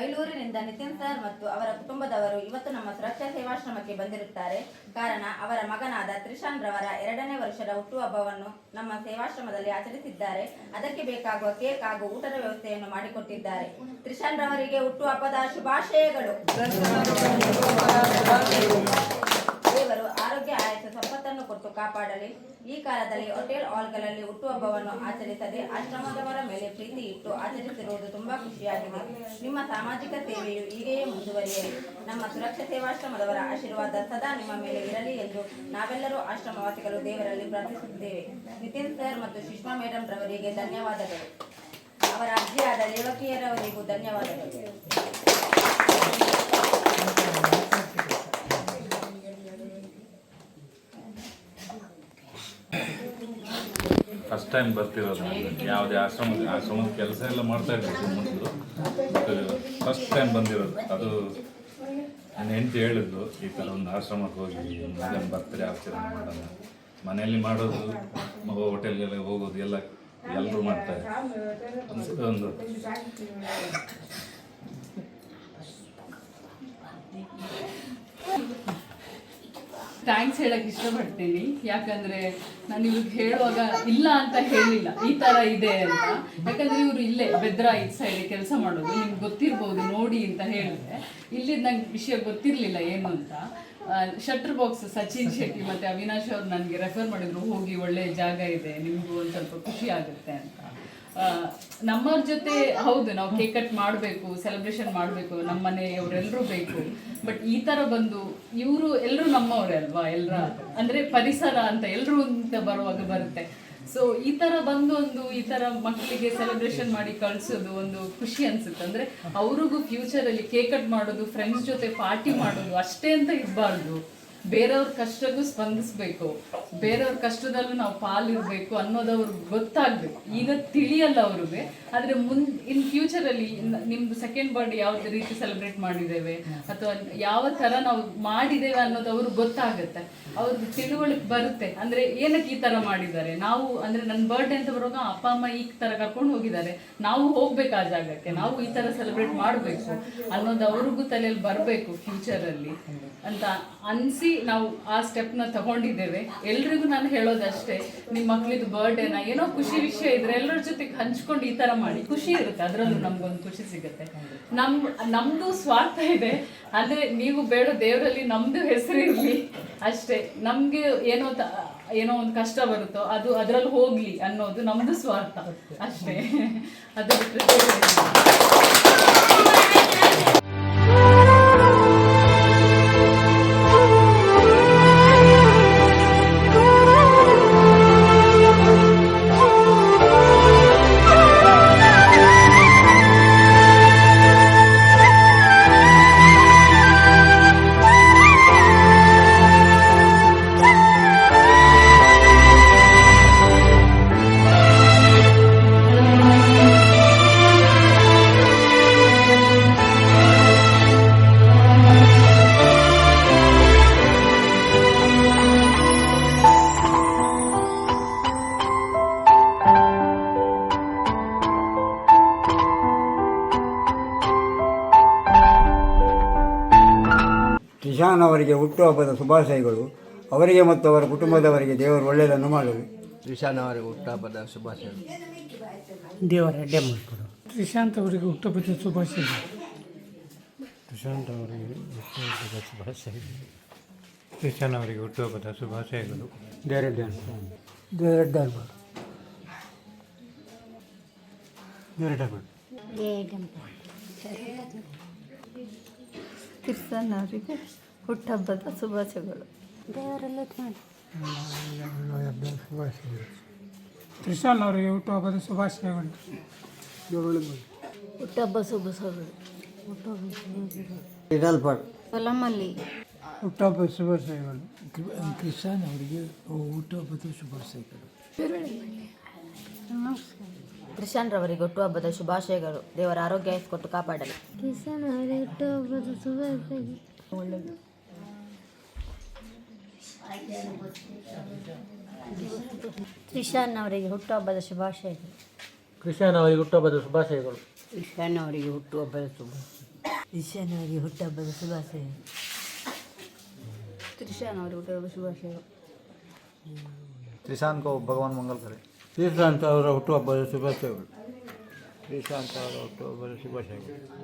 ಬೈಲೂರಿನಿಂದ Nitin sir ಮತ್ತು ಅವರ ಕುಟುಂಬದವರು ಇವತ್ತು ನಮ್ಮ ಸುರಕ್ಷಾ ಸೇವಾಶ್ರಮಕ್ಕೆ ಬಂದಿರುತ್ತಾರೆ. ಕಾರಣ ಅವರ ಮಗನಾದ ತ್ರಿಶಾನ್ ರವರ 2ನೇ ವರ್ಷದ ಹುಟ್ಟುಹಬ್ಬವನ್ನು ನಮ್ಮ ಸೇವಾಶ್ರಮದಲ್ಲಿ ಆಚರಿಸಿದ್ದಾರೆ. ಅದಕ್ಕೆ ಬೇಕಾಗುವ ಕೇಕ್ ಹಾಗೂ ಊಟದ ವ್ಯವಸ್ಥೆಯನ್ನು ಮಾಡಿಕೊಟ್ಟಿದ್ದಾರೆ. ತ್ರಿಶಾನ್ ರವರಿಗೆ ಹುಟ್ಟುಹಬ್ಬದ ಶುಭಾಶಯಗಳು. ದೇವರು ಆರೋಗ್ಯ ಆಯಸ್ಸು ಸಂಪತ್ತನ್ನು ಕೊಟ್ಟು ಕಾಪಾಡಲಿ. ಈ ಕಾಲದಲ್ಲಿ ಹೋಟೆಲ್ ಹಾಲ್ಗಳಲ್ಲಿ ಹುಟ್ಟುಹಬ್ಬವನ್ನು ಆಚರಿಸದೆ ಆಶ್ರಮದವರ ಮೇಲೆ ಪ್ರೀತಿ ಇಟ್ಟು ಆಚರಿಸಿರುವುದು ತುಂಬಾ ಖುಷಿಯಾಗಿದೆ. ನಿಮ್ಮ ಸಾಮಾಜಿಕ ಸೇವೆಯು ಹೀಗೆಯೇ ಮುಂದುವರಿಯಲಿ. ನಮ್ಮ ಸುರಕ್ಷಾ ಸೇವಾಶ್ರಮದವರ ಆಶೀರ್ವಾದ ಸದಾ ನಿಮ್ಮ ಮೇಲೆ ಇರಲಿ ಎಂದು ನಾವೆಲ್ಲರೂ ಆಶ್ರಮವಾಸಿಗಳು ದೇವರಲ್ಲಿ ಪ್ರಾರ್ಥಿಸುತ್ತೇವೆ. ನಿತಿನ್ ಸರ್ ಮತ್ತು ಸುಷ್ಮಾ ಮೇಡಮ್ ರವರಿಗೆ ಧನ್ಯವಾದಗಳು. ಅವರ ಅಜ್ಜಿಯಾದ ರೇವಕಿಯರವರಿಗೂ ಧನ್ಯವಾದಗಳು. ಫಸ್ಟ್ ಟೈಮ್ ಬರ್ತಿರೋದು. ಯಾವುದೇ ಆಶ್ರಮದ ಕೆಲಸ ಎಲ್ಲ ಮಾಡ್ತಾ ಇರ್ಬೋದು ಮೊದಲು, ಫಸ್ಟ್ ಟೈಮ್ ಬಂದಿರೋದು. ಅದು ನನ್ನ ಹೆಂಡತಿ ಹೇಳಿದ್ರು, ಈ ಥರ ಒಂದು ಆಶ್ರಮಕ್ಕೆ ಹೋಗಿ ಮಗನ ಬರ್ತ್ಡೇ ಆಚರಣೆ ಮಾಡೋಣ. ಮನೆಯಲ್ಲಿ ಮಾಡೋದು, ಹೋಟೆಲ್ಗೆಲ್ಲ ಹೋಗೋದು ಎಲ್ಲ ಎಲ್ಲರೂ ಮಾಡ್ತಾರೆ. ಒಂದು ಥ್ಯಾಂಕ್ಸ್ ಹೇಳಕ್ಕೆ ಇಷ್ಟಪಡ್ತೀನಿ. ಯಾಕಂದರೆ ನಾನು ಇವ್ರಿಗೆ ಹೇಳುವಾಗ ಇಲ್ಲ ಅಂತ ಹೇಳಿಲ್ಲ, ಈ ಥರ ಇದೆ ಅಂತ. ಯಾಕಂದರೆ ಇವರು ಇಲ್ಲೇ ಬೆದ್ರಾ ಈ ಸೈಡ್ ಕೆಲಸ ಮಾಡೋದು, ನಿಮ್ಗೆ ಗೊತ್ತಿರ್ಬೋದು ನೋಡಿ ಅಂತ ಹೇಳಿದ್ರೆ. ಇಲ್ಲಿ ನಂಗೆ ವಿಷಯ ಗೊತ್ತಿರಲಿಲ್ಲ ಏನು ಅಂತ. ಶಟ್ರ್ ಬಾಕ್ಸ್ ಸಚಿನ್ ಶೆಟ್ಟಿ ಮತ್ತು ಅವಿನಾಶ್ ಅವ್ರು ನನಗೆ ರೆಫರ್ ಮಾಡಿದ್ರು, ಹೋಗಿ ಒಳ್ಳೆಯ ಜಾಗ ಇದೆ, ನಿಮಗೂ ಒಂದು ಸ್ವಲ್ಪ ಖುಷಿ ಆಗುತ್ತೆ ಅಂತ. ನಮ್ಮವ್ರ ಜೊತೆ ಹೌದು, ನಾವು ಕೇಕ್ ಕಟ್ ಮಾಡಬೇಕು, ಸೆಲೆಬ್ರೇಷನ್ ಮಾಡಬೇಕು, ನಮ್ಮ ಮನೆಯವರೆಲ್ಲರೂ ಬೇಕು. ಬಟ್ ಈ ಥರ ಬಂದು ಇವರು ಎಲ್ಲರೂ ನಮ್ಮವರೇ ಅಲ್ವಾ, ಎಲ್ಲರ ಅಂದರೆ ಪರಿಸರ ಅಂತ ಎಲ್ಲರೂ ಅಂತ ಬರುವಾಗ ಬರುತ್ತೆ. ಸೊ ಈ ಥರ ಬಂದು ಈ ಥರ ಮಕ್ಕಳಿಗೆ ಸೆಲೆಬ್ರೇಷನ್ ಮಾಡಿ ಕಳಿಸೋದು ಒಂದು ಖುಷಿ ಅನಿಸುತ್ತೆ. ಅಂದರೆ ಅವ್ರಿಗೂ ಫ್ಯೂಚರಲ್ಲಿ ಕೇಕ್ ಕಟ್ ಮಾಡೋದು, ಫ್ರೆಂಡ್ಸ್ ಜೊತೆ ಪಾರ್ಟಿ ಮಾಡೋದು ಅಷ್ಟೇ ಅಂತ ಇರಬಾರ್ದು. ಬೇರೆಯವ್ರ ಕಷ್ಟಕ್ಕೂ ಸ್ಪಂದಿಸ್ಬೇಕು, ಬೇರೆಯವ್ರ ಕಷ್ಟದಲ್ಲೂ ನಾವು ಪಾಲಿರಬೇಕು ಅನ್ನೋದು ಅವ್ರಿಗೆ ಗೊತ್ತಾಗಬೇಕು. ಈಗ ತಿಳಿಯಲ್ಲ ಅವ್ರಿಗೆ, ಆದರೆ ಇನ್ ಫ್ಯೂಚರಲ್ಲಿ ನಿಮ್ಮದು ಸೆಕೆಂಡ್ ಬರ್ಡೇ ಯಾವ ರೀತಿ ಸೆಲೆಬ್ರೇಟ್ ಮಾಡಿದ್ದೇವೆ ಅಥವಾ ಯಾವ ಥರ ನಾವು ಮಾಡಿದ್ದೇವೆ ಅನ್ನೋದು ಅವ್ರಿಗೆ ಗೊತ್ತಾಗುತ್ತೆ, ಅವ್ರಿಗೆ ತಿಳುವಳಿಕೆ ಬರುತ್ತೆ. ಅಂದರೆ ಏನಕ್ಕೆ ಈ ಥರ ಮಾಡಿದ್ದಾರೆ, ನಾವು ಅಂದರೆ ನನ್ನ ಬರ್ಡೇ ಅಂತ ಬರುವಾಗ ಅಪ್ಪ ಅಮ್ಮ ಈ ಥರ ಕರ್ಕೊಂಡು ಹೋಗಿದ್ದಾರೆ, ನಾವು ಹೋಗ್ಬೇಕು ಆ ಜಾಗಕ್ಕೆ, ನಾವು ಈ ಥರ ಸೆಲೆಬ್ರೇಟ್ ಮಾಡಬೇಕು ಅನ್ನೋದು ಅವ್ರಿಗೂ ತಲೆಯಲ್ಲಿ ಬರಬೇಕು ಫ್ಯೂಚರಲ್ಲಿ ಅಂತ ಅನಿಸಿ ನಾವು ಆ ಸ್ಟೆಪ್ನ ತಗೊಂಡಿದ್ದೇವೆ. ಎಲ್ರಿಗೂ ನಾನು ಹೇಳೋದಷ್ಟೇ, ನಿಮ್ಮ ಮಕ್ಳಿದ್ದು ಬರ್ಡೇನ ಏನೋ ಖುಷಿ ವಿಷಯ ಇದ್ರೆ ಎಲ್ಲರ ಜೊತೆಗೆ ಹಂಚ್ಕೊಂಡು ಈ ಥರ ಮಾಡಿ, ಖುಷಿ ಇರುತ್ತೆ, ಅದರಲ್ಲೂ ನಮ್ಗೊಂದು ಖುಷಿ ಸಿಗುತ್ತೆ. ನಮ್ಮದು ಸ್ವಾರ್ಥ ಇದೆ ಅಂದರೆ ನೀವು ಬೇಡ, ದೇವರಲ್ಲಿ ನಮ್ಮದು ಹೆಸರು ಇರಲಿ ಅಷ್ಟೇ. ನಮಗೆ ಏನೋ ಒಂದು ಕಷ್ಟ ಬರುತ್ತೋ ಅದು ಅದರಲ್ಲಿ ಹೋಗಲಿ ಅನ್ನೋದು ನಮ್ಮದು ಸ್ವಾರ್ಥ ಅಷ್ಟೇ. ಅದು ತ್ರಿಶಾನ್ ಅವರಿಗೆ ಹುಟ್ಟುಹಬ್ಬದ ಶುಭಾಶಯಗಳು. ಅವರಿಗೆ ಮತ್ತು ಅವರ ಕುಟುಂಬದವರಿಗೆ ದೇವರು ಒಳ್ಳೆಯದನ್ನು ಮಾಡಲಿ. ತ್ರಿಶಾನ್ ಅವರಿಗೆ ಹುಟ್ಟುಹಬ್ಬದ ಶುಭಾಶಯಗಳು. ದೇವರ ಅಡ್ಡೆ ಮಾಡಿಕೊಡು. ತ್ರಿಶಾಂತ್ ಅವರಿಗೆ ಹುಟ್ಟುಹಬ್ಬದ ಶುಭಾಶಯಗಳು. ತ್ರಿಶಾಂತ್ ಅವರಿಗೆ ಹುಟ್ಟುಹಬ್ಬದ ಶುಭಾಶಯಗಳು. ತ್ರಿಶಾನ್ ಅವರಿಗೆ ಹುಟ್ಟುಹಬ್ಬದ ಶುಭಾಶಯಗಳು. ದೇವರಡ್ಡೆ ತ್ರಿಶಾನ್ ಅವರಿಗೆ ಹುಟ್ಟುಹಬ್ಬದ ಶುಭಾಶಯಗಳು. ದೇವರೆಲ್ಲ ತ್ರಿಶಾನ್ ಅವರಿಗೆ ಹುಟ್ಟುಹಬ್ಬದ ಶುಭಾಶಯಗಳು. ಹುಟ್ಟುಹಬ್ಬ ಶುಭಾಶಯಗಳು. ಹೊಲಮಲ್ಲಿ ಹುಟ್ಟುಹಬ್ಬದ ಶುಭಾಶಯಗಳು. ತ್ರಿಶಾನ್ ಅವರಿಗೆ ಹುಟ್ಟುಹಬ್ಬದ ಶುಭಾಶಯಗಳು. ತ್ರಿಶಾನ್ ರವರಿಗೆ ಹುಟ್ಟುಹಬ್ಬದ ಶುಭಾಶಯಗಳು. ದೇವರ ಆರೋಗ್ಯ ಕೊಟ್ಟು ಕಾಪಾಡಲಿ. ತ್ರಿಶಾನ್ ಅವರಿಗೆ ಹುಟ್ಟುಹಬ್ಬದ ಶುಭಾಶಯಗಳು. ಒಳ್ಳೆಯದು. ತ್ರಿಶಾನ್ ಅವರಿಗೆ ಹುಟ್ಟುಹಬ್ಬದ ಶುಭಾಶಯಗಳು. ತ್ರಿಶಾನ್ ಅವರಿಗೆ ಹುಟ್ಟುಹಬ್ಬದ ಶುಭಾಶಯಗಳು. ತ್ರಿಶಾನ್ ಅವರಿಗೆ ಹುಟ್ಟುಹಬ್ಬದ ಶುಭಾಶಯಗಳು. ತ್ರಿಷಾನವರಿಗೆ ಹುಟ್ಟುಹಬ್ಬದ ಶುಭಾಶಯ. ತ್ರಿಷಾನವರಿಗೆ ಹುಟ್ಟುಹಬ್ಬದ ಶುಭಾಶಯಗಳು. ತ್ರಿಶಾಂತ್ को भगवान मंगल करे. ಶ್ರೀಶಾಂತ್ ಅವರ ಹುಟ್ಟುಹಬ್ಬದ ಶುಭಾಶಯಗಳು. ಶ್ರೀಶಾಂತ್ ಅವರ ಹುಟ್ಟುಹಬ್ಬದ ಶುಭಾಶಯಗಳು.